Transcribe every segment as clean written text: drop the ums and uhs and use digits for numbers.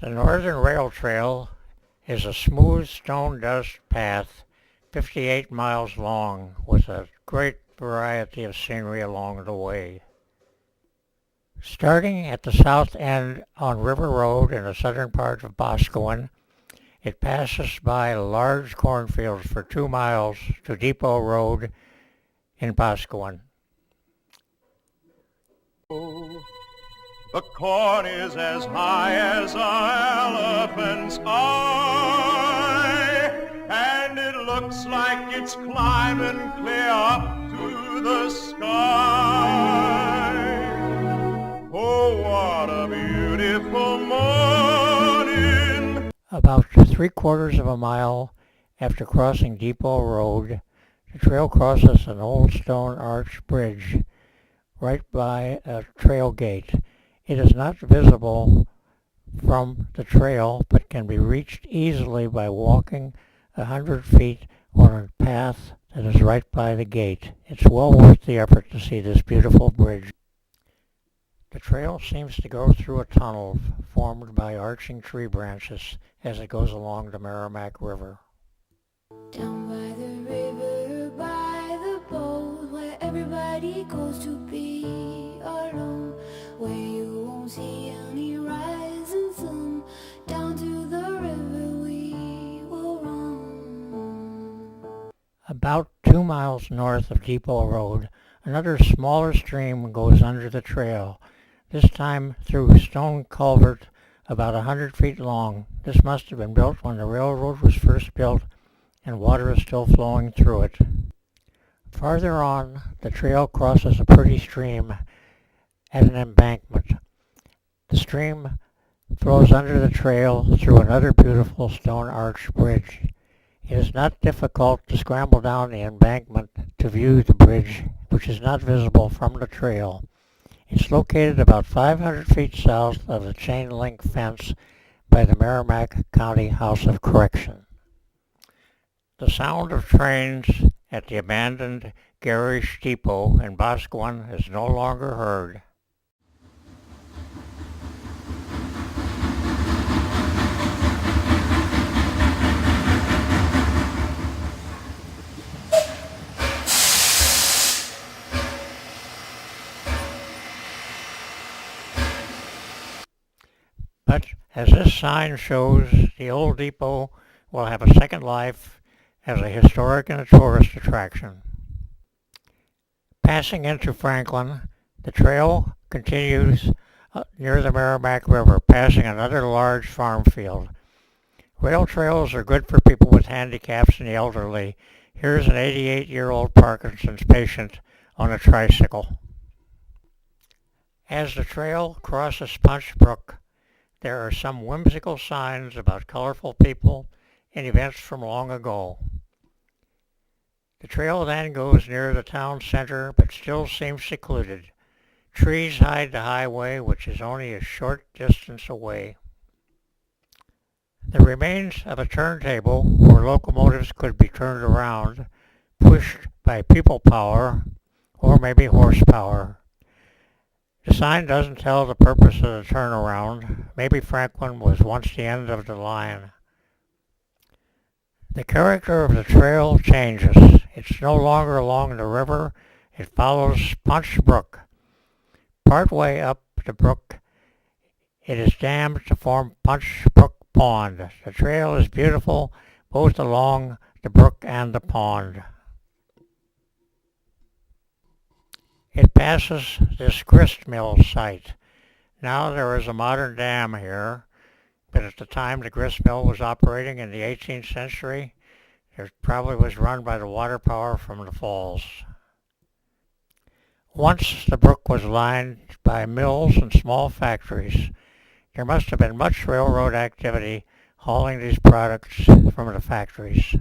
The Northern Rail Trail is a smooth stone dust path 58 miles long with a great variety of scenery along the way. Starting at the south end on River Road in the southern part of Boscawen, it passes by large cornfields for 2 miles to Depot Road in Boscawen. The corn is as high as an elephant's eye, and it looks like it's climbing clear up to the sky. Oh, what a beautiful morning. About 3/4 of a mile after crossing Depot Road, the trail crosses an old stone arch bridge right by a trail gate. It is not visible from the trail, but can be reached easily by walking 100 feet on a path that is right by the gate. It's well worth the effort to see this beautiful bridge. The trail seems to go through a tunnel formed by arching tree branches as it goes along the Merrimack River. Down by the river, by the boat, where everybody goes to be alone, where you won't see any rising sun, down to the river we will run. About 2 miles north of Depot Road, another smaller stream goes under the trail, this time through a stone culvert about 100 feet long. This must have been built when the railroad was first built and water is still flowing through it. Farther on, the trail crosses a pretty stream at an embankment. The stream flows under the trail through another beautiful stone arch bridge. It is not difficult to scramble down the embankment to view the bridge, which is not visible from the trail. It's located about 500 feet south of the chain link fence by the Merrimack County House of Correction. The sound of trains at the abandoned Garish Depot in Boscawen is no longer heard. But as this sign shows, the old depot will have a second life as a historic and a tourist attraction. Passing into Franklin, the trail continues near the Merrimack River, passing another large farm field. Rail trails are good for people with handicaps and the elderly. Here's an 88-year-old Parkinson's patient on a tricycle. As the trail crosses Punch Brook, there are some whimsical signs about colorful people and events from long ago. The trail then goes near the town center, but still seems secluded. Trees hide the highway, which is only a short distance away. The remains of a turntable where locomotives could be turned around, pushed by people power or maybe horsepower. The sign doesn't tell the purpose of the turnaround. Maybe Franklin was once the end of the line. The character of the trail changes. It's no longer along the river. It follows Punch Brook. Partway up the brook, it is dammed to form Punch Brook Pond. The trail is beautiful both along the brook and the pond. It passes this grist mill site. Now there is a modern dam here, but at the time the grist mill was operating in the 18th century, it probably was run by the water power from the falls. Once the brook was lined by mills and small factories. There must have been much railroad activity hauling these products from the factories.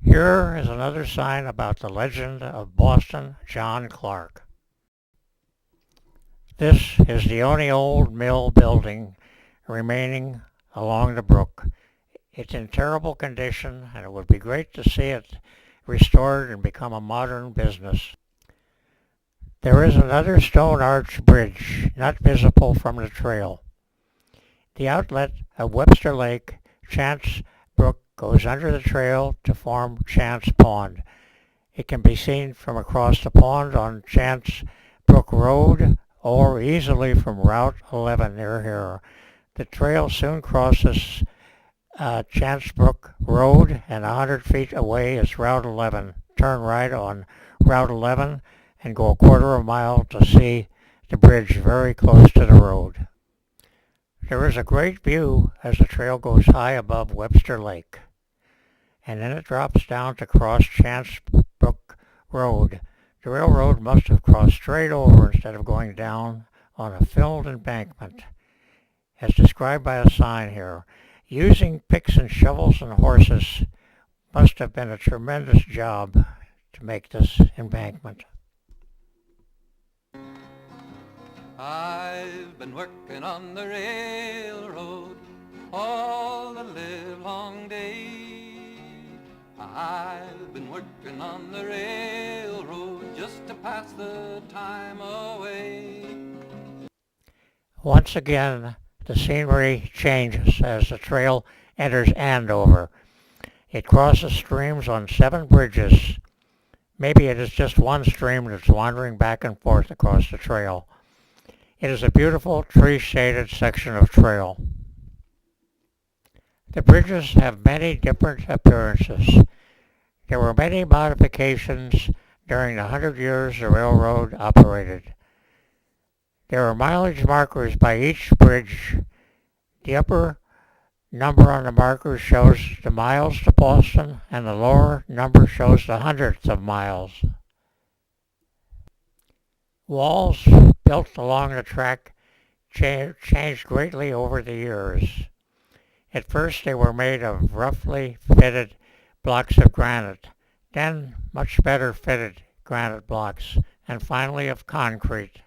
Here is another sign about the legend of Boston John Clark. This is the only old mill building remaining along the brook. It's in terrible condition, and it would be great to see it restored and become a modern business. There is another stone arch bridge, not visible from the trail. The outlet of Webster Lake, Chance Brook, goes under the trail to form Chance Pond. It can be seen from across the pond on Chance Brook Road or easily from Route 11 near here. The trail soon crosses Chance Brook Road, and 100 feet away is Route 11. Turn right on Route 11 and go a quarter of a mile to see the bridge very close to the road. There is a great view as the trail goes high above Webster Lake, and then it drops down to cross Chance Brook Road. The railroad must have crossed straight over instead of going down on a filled embankment, as described by a sign here. Using picks and shovels and horses must have been a tremendous job to make this embankment. I've been working on the railroad all the livelong day. I've been working on the railroad just to pass the time away. Once again, the scenery changes as the trail enters Andover. It crosses streams on 7 bridges. Maybe it is just one stream that's wandering back and forth across the trail. It is a beautiful tree-shaded section of trail. The bridges have many different appearances. There were many modifications during the 100 years the railroad operated. There are mileage markers by each bridge. The upper number on the marker shows the miles to Boston, and the lower number shows the hundredths of miles. Walls built along the track changed greatly over the years. At first they were made of roughly fitted blocks of granite, then much better fitted granite blocks, and finally of concrete.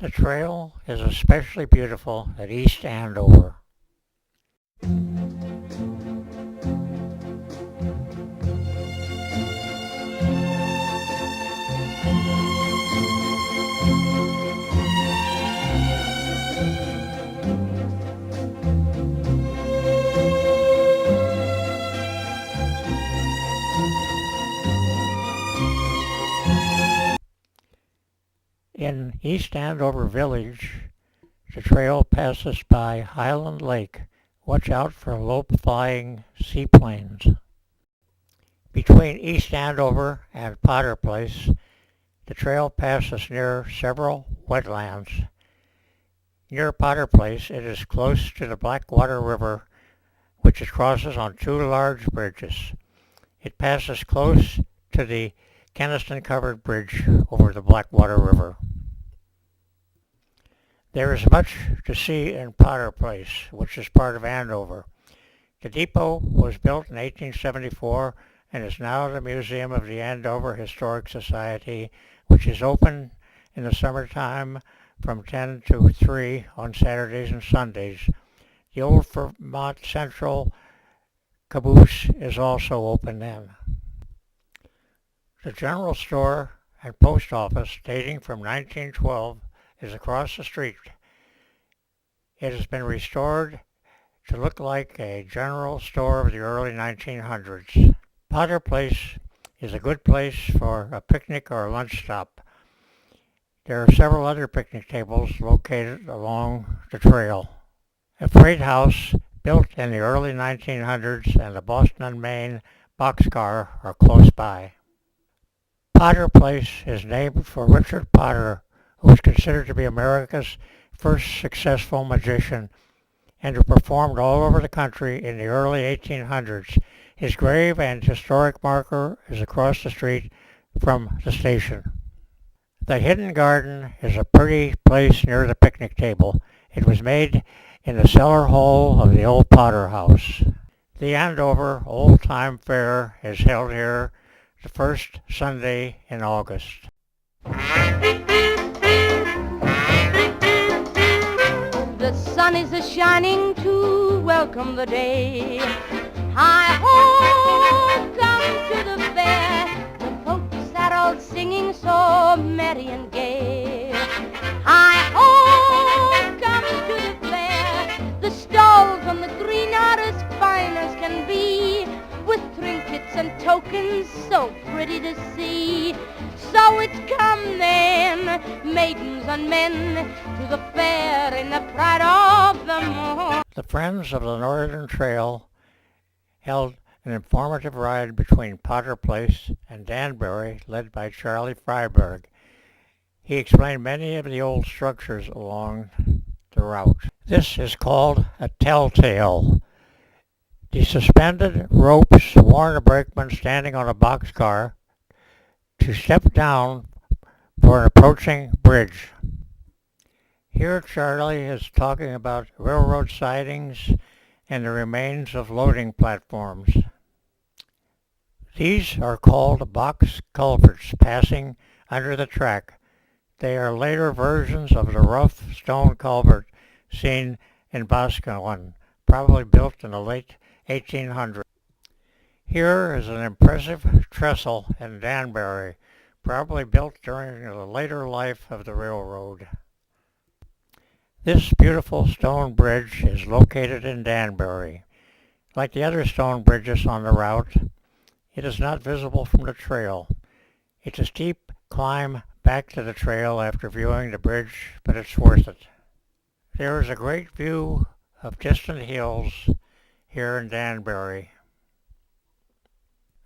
The trail is especially beautiful at East Andover. In East Andover Village, the trail passes by Highland Lake. Watch out for low-flying seaplanes. Between East Andover and Potter Place, the trail passes near several wetlands. Near Potter Place, it is close to the Blackwater River, which it crosses on 2 large bridges. It passes close to the Keniston-covered bridge over the Blackwater River. There is much to see in Potter Place, which is part of Andover. The depot was built in 1874 and is now the Museum of the Andover Historic Society, which is open in the summertime from 10 to 3 on Saturdays and Sundays. The old Vermont Central caboose is also open then. The general store and post office, dating from 1912, is across the street. It has been restored to look like a general store of the early 1900s. Potter Place is a good place for a picnic or a lunch stop. There are several other picnic tables located along the trail. A freight house built in the early 1900s and the Boston and Maine boxcar are close by. Potter Place is named for Richard Potter, who was considered to be America's first successful magician and who performed all over the country in the early 1800s. His grave and historic marker is across the street from the station. The Hidden Garden is a pretty place near the picnic table. It was made in the cellar hole of the old Potter House. The Andover Old Time Fair is held here the first Sunday in August. The sun is a-shining to welcome the day. Hi-ho, come to the fair. The folks that all singing so merry and gay. Hi-ho, come to the fair. pride of the morning. The Friends of the Northern Trail held an informative ride between Potter Place and Danbury, led by Charlie Freiberg. He explained many of the old structures along the route. This is called a telltale. The suspended ropes warn a brakeman standing on a boxcar to step down for an approaching bridge. Here Charlie is talking about railroad sidings and the remains of loading platforms. These are called box culverts passing under the track. They are later versions of the rough stone culvert seen in Boscawen, probably built in the late 1800s. Here is an impressive trestle in Danbury, probably built during the later life of the railroad. This beautiful stone bridge is located in Danbury. Like the other stone bridges on the route, it is not visible from the trail. It's a steep climb back to the trail after viewing the bridge, but it's worth it. There is a great view of distant hills here in Danbury.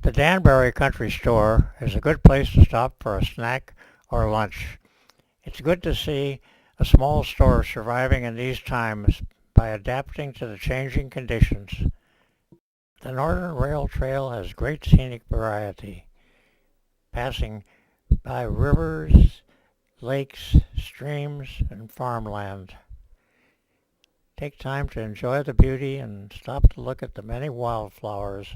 The Danbury Country Store is a good place to stop for a snack or lunch. It's good to see a small store surviving in these times by adapting to the changing conditions. The Northern Rail Trail has great scenic variety, passing by rivers, lakes, streams, and farmland. Take time to enjoy the beauty and stop to look at the many wildflowers.